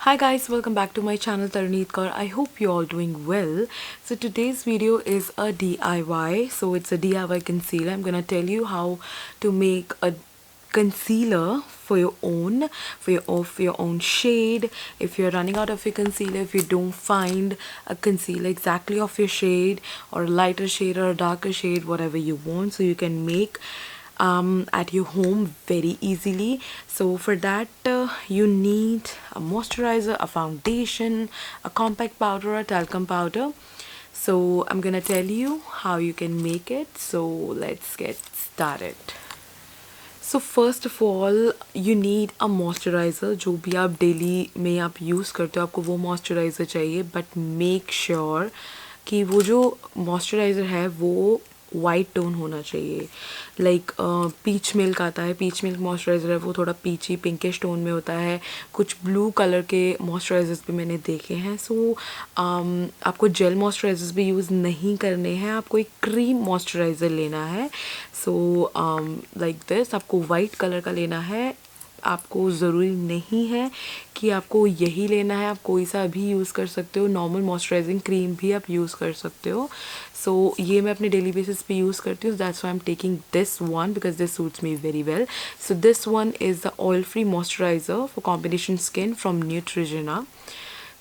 Hi guys, welcome back to my channel Taruneet Kaur. I hope you're all doing well. So today's video is a DIY. So it's a DIY concealer. I'm gonna tell you how to make a concealer for your own, for your own shade. If you're running out of your concealer, if you don't find a concealer exactly of your shade, or a lighter shade or a darker shade, whatever you want, so you can make at your home very easily. So for that you need a moisturizer, a foundation, a compact powder, a talcum powder. So I'm gonna tell you how you can make it, so let's get started. So first of all you need a moisturiser. जो भी आप daily में आप use करते हो आपको वो moisturiser चाहिए, बट मेक श्योर कि वो जो मॉइस्चराइज़र है वो वाइट टोन होना चाहिए. लाइक पीच मिल्क आता है, पीच मिल्क मॉइस्चराइज़र है, वो थोड़ा पीची पिंकिश टोन में होता है. कुछ ब्लू कलर के मॉइस्चराइज़र्स भी मैंने देखे हैं. सो आपको जेल मॉइस्चराइज़र्स भी यूज़ नहीं करने हैं, आपको एक क्रीम मॉइस्चराइज़र लेना है. सो लाइक दिस आपको वाइट कलर का लेना है. आपको ज़रूरी नहीं है कि आपको यही लेना है, आप कोई सा भी यूज़ कर सकते हो. नॉर्मल मॉइस्चराइजिंग क्रीम भी आप यूज़ कर सकते हो. सो ये मैं अपने डेली बेसिस पे यूज़ करती हूँ. That's why I am taking this one because this suits me very well. So this one is the oil free moisturiser for combination skin from Neutrogena.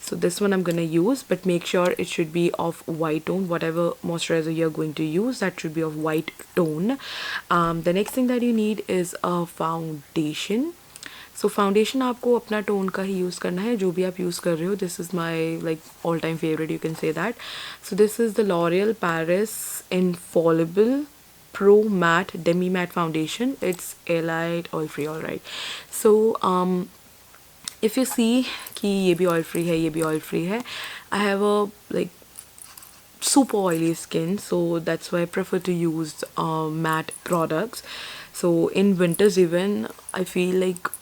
So this one I'm gonna use, but make sure it should be of white tone. Whatever moisturizer you're going to use, that should be of white tone. The next thing that you need is a foundation. So foundation आपको अपना tone का ही use करना है, जो भी आप use कर रहे हो. This is my like all time favourite, you can say that. So this is the L'Oreal Paris Infallible Pro Matte Demi Matte Foundation. It's airlight, oil free, all right. So if you see कि ये भी oil free है, ये भी oil free है. I have a like super oily skin, so that's why I prefer to use matte products. So in winters even I feel like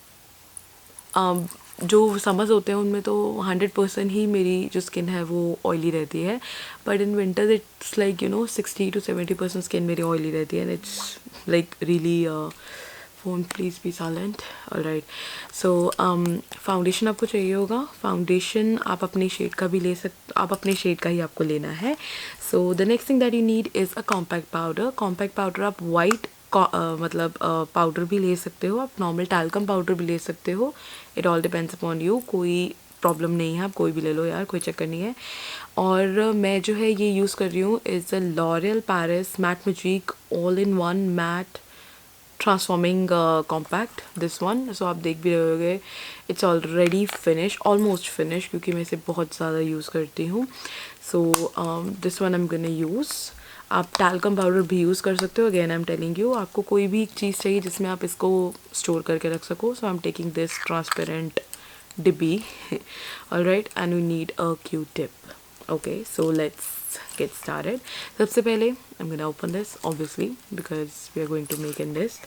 जो summers होते हैं उनमें तो 100% ही मेरी जो स्किन है वो ऑयली रहती है. But in winters it's like 60 to 70% skin मेरी ऑयली रहती है. And it's like really phone please be silent. Alright. So foundation आपको चाहिए होगा. फाउंडेशन आप अपने शेड का भी ले सकते, आप अपने शेड का ही आपको लेना है. So the next thing that you need is a compact powder. Compact powder आप वाइट मतलब पाउडर भी ले सकते हो, आप नॉर्मल टैल्कम पाउडर भी ले सकते हो. It all depends upon you. कोई प्रॉब्लम नहीं है, आप कोई भी ले लो यार, कोई चक्कर नहीं है. और मैं जो है ये यूज़ कर रही हूँ is a L'Oreal Paris Matte Magique all in one matte transforming compact. This one, so आप देख भी रहे होगे it's already finish, almost finish, क्योंकि मैं इसे बहुत ज़्यादा यूज़ करती हूँ. So this one I am gonna use. आप टैल्कम पाउडर भी यूज़ कर सकते हो. Again I am telling you, आपको कोई भी चीज़ चाहिए जिसमें आप इसको स्टोर करके रख सको. So I am taking this transparent डिब्बी. Alright. And we need a Q tip. Okay, so let's get started. सबसे पहले I'm gonna open this obviously because we are going to make in this.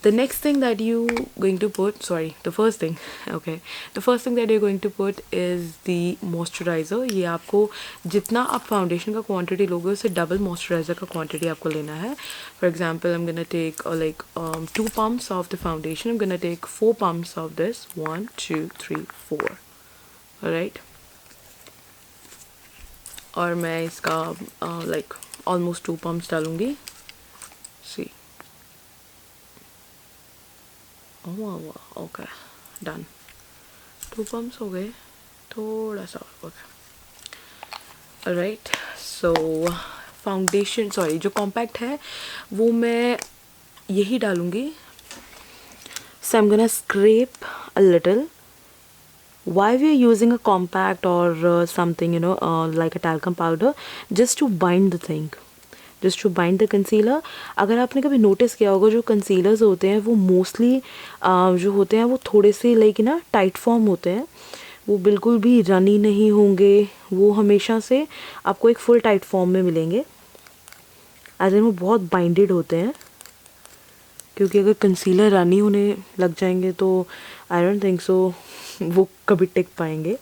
The next thing that you going to put, sorry, the first thing, okay, the first thing that you're going to put is the moisturizer. ये आपको जितना आप foundation का quantity लोगे उससे double moisturiser का quantity आपको लेना है. For example, I'm gonna take like 2 pumps of the foundation. I'm gonna take 4 pumps of this. 1 2 3 4. All right. और मैं इसका लाइक ऑलमोस्ट 2 पम्प्स डालूँगी. सी, ओके, डन. 2 पम्प्स हो गए, थोड़ा सा. Okay, right. So foundation, sorry, जो कॉम्पैक्ट है वो मैं यही डालूँगी. So I am gonna scrape a little. Why we are using a compact or something, like a talcum powder, just to bind the thing, just to bind the concealer. अगर आपने कभी notice किया होगा जो कंसीलर्स होते हैं वो mostly जो होते हैं वो थोड़े से लाइक ना टाइट फॉर्म होते हैं. वो बिल्कुल भी रनी नहीं होंगे, वो हमेशा से आपको एक फुल टाइट फॉर्म में मिलेंगे. एज इन वो बहुत बाइंडेड होते हैं, क्योंकि अगर कंसीलर रनी होने लग जाएंगे तो आई डोंट थिंक सो वो कभी टिक पाएंगे.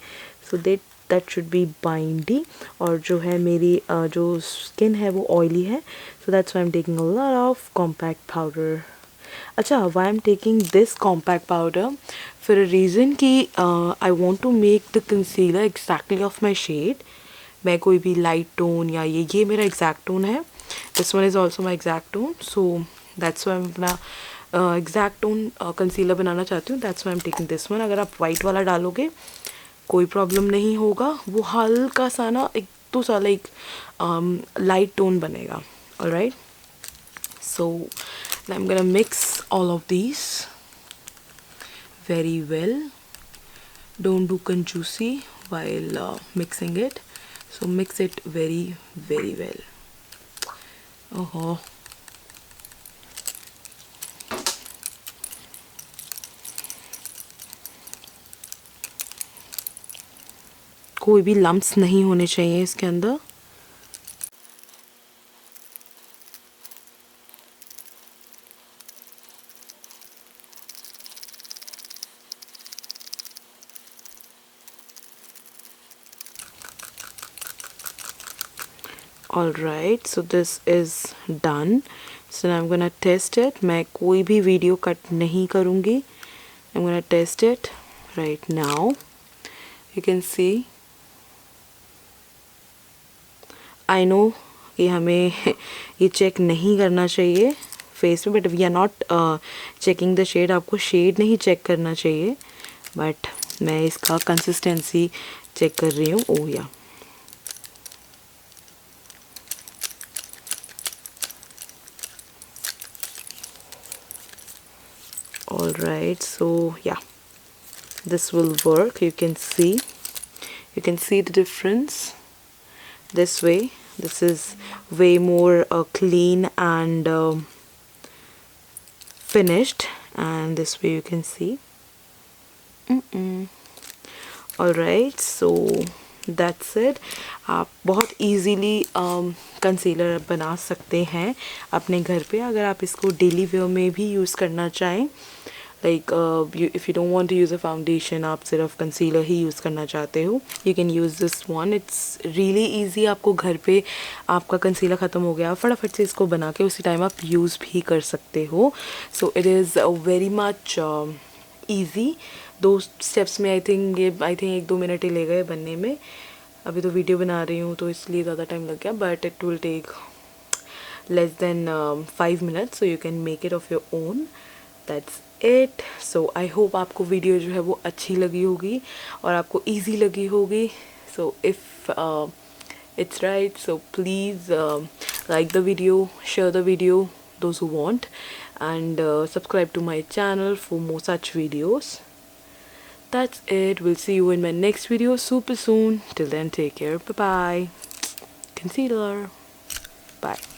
So that should be बाइंडी. और जो है मेरी जो स्किन है वो ऑयली है, so that's why I am taking a lot of compact powder. अच्छा, why I'm taking this compact powder? For a reason कि I want to make the concealer exactly of my shade. मैं कोई भी light tone या ये मेरा exact tone है. This one is also my exact tone. So that's why मैं अपना exact tone concealer बनाना चाहती हूँ. That's why I'm taking this one. अगर आप white वाला डालोगे कोई प्रॉब्लम नहीं होगा. वो हल्का सा ना एक तो सा लाइक लाइट टोन बनेगा. Alright, so I am gonna mix all of these very well. Don't do conjuicy while mixing it, so mix it very well. Oh, कोई भी लम्प्स नहीं होने चाहिए इसके अंदर. Alright, so this is done. So now I'm gonna test it. मैं कोई भी वीडियो कट नहीं करूँगी. I'm gonna test it right now. You can see. I know कि हमें ये चेक नहीं करना चाहिए फेस में, but we are not checking the shade. आपको शेड नहीं चेक करना चाहिए, बट मैं इसका कंसिस्टेंसी चेक कर रही हूँ. ओह या, alright, so yeah, this will work. You can see the difference this way. This is way more clean and finished, and this way you can see. Alright, so that's it. आप बहुत easily concealer बना सकते हैं अपने घर पे, अगर आप इसको डेली वेयर में भी यूज़ करना चाहें. Like if you don't want to use a foundation, आप सिर्फ कंसीलर ही यूज़ करना चाहते हो, you can use this one. It's really easy. आपको घर पे आपका कंसीलर ख़त्म हो गया, फटाफट से इसको बना के उसी टाइम आप यूज़ भी कर सकते हो. So it is very much easy. 2 steps में आई थिंक 1-2 मिनट ही ले गए बनने में. अभी तो वीडियो बना रही हूँ तो इसलिए ज़्यादा टाइम लग गया, but it will take less than 5 minutes, so you can make it of your own. That's it. So I hope आपको वीडियो जो है वो अच्छी लगी होगी और आपको ईजी लगी होगी. So if it's right, so please like the video, share the video those who want, and subscribe to my channel for more such videos. That's it. We'll see you in my next video super soon. Till then, take care. Bye bye. Concealer. Bye.